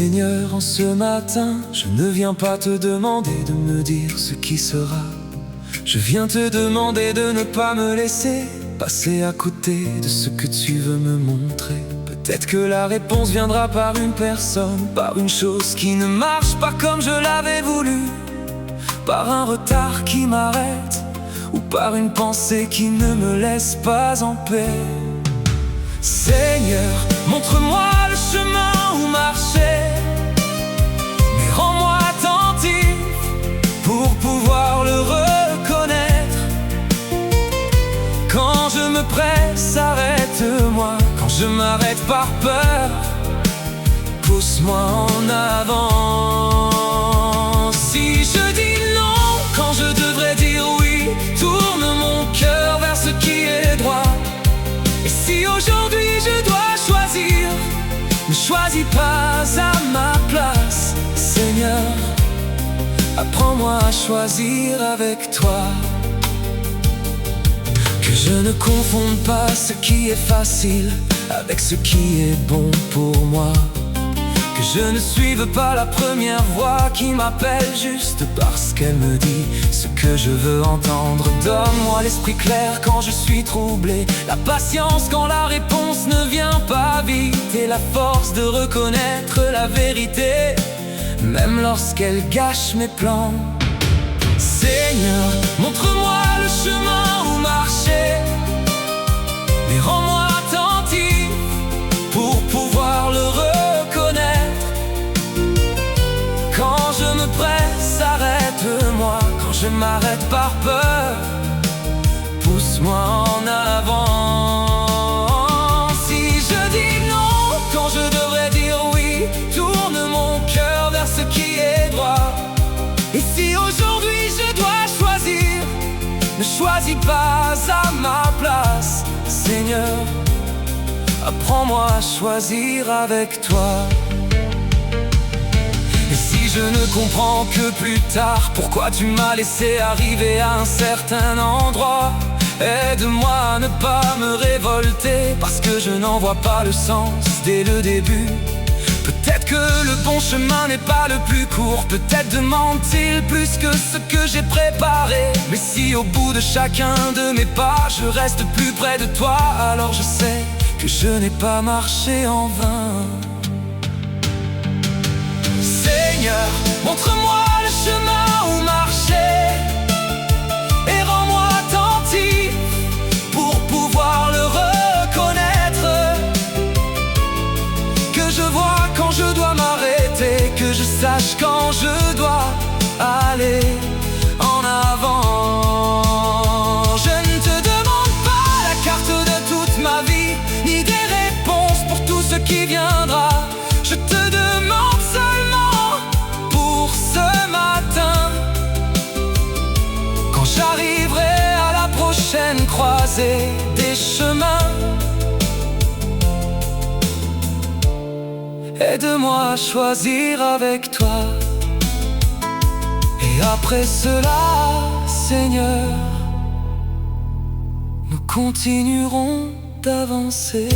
Seigneur, en ce matin, je ne viens pas te demander de me dire ce qui sera. Je viens te demander de ne pas me laisser passer à côté de ce que tu veux me montrer. Peut-être que la réponse viendra par une personne, par une chose qui ne marche pas comme je l'avais voulu, par un retard qui m'arrête, ou par une pensée qui ne me laisse pas en paix. Seigneur, montre-moi le chemin où marcher, mais rends-moi attentif pour pouvoir le reconnaître. Quand je me presse, arrête-moi. Quand je m'arrête par peur, pousse-moi en avant. Si je dis non quand je devrais dire oui, tourne mon cœur vers ce qui est droit. Et si aujourd'hui je dois choisir, ne choisis pas à ma place. Seigneur, apprends-moi à choisir avec toi. Que je ne confonde pas ce qui est facile avec ce qui est bon pour moi. Que je ne suive pas la première voix qui m'appelle juste parce qu'elle me dit ce que je veux entendre. Donne-moi l'esprit clair quand je suis troublé, la patience quand la réponse ne vient pas vite, et la force de reconnaître la vérité, même lorsqu'elle gâche mes plans. Seigneur, montre-moi le chemin où marcher, mais rends-moi attentif pour pouvoir le reconnaître. Quand je me presse, arrête-moi. Quand je m'arrête par peur, pousse-moi en avant. Si je dis non quand je devrais dire oui, tourne mon cœur vers ce qui est droit. Et si aujourd'hui je dois choisir, ne choisis pas à ma place. Seigneur, apprends-moi à choisir avec toi. Et si je ne comprends que plus tard pourquoi tu m'as laissé arriver à un certain endroit, aide-moi à ne pas me révolter parce que je n'en vois pas le sens dès le début. Peut-être que le bon chemin n'est pas le plus court, peut-être demande-t-il plus que ce que j'ai préparé. Mais si au bout de chacun de mes pas je reste plus près de toi, alors je sais que je n'ai pas marché en vain. Seigneur, montre-moi le chemin où marcher, et rends-moi attentif pour pouvoir le reconnaître. Que je vois quand je dois m'arrêter, que je sache quand je dois aller en avant. Je ne te demande pas la carte de toute ma vie, ni des réponses pour tout ce qui viendra. Je te demande seulement pour ce matin, quand j'arriverai à la prochaine croisée des chemins, aide-moi à choisir avec toi. Et après cela, Seigneur, nous continuerons d'avancer.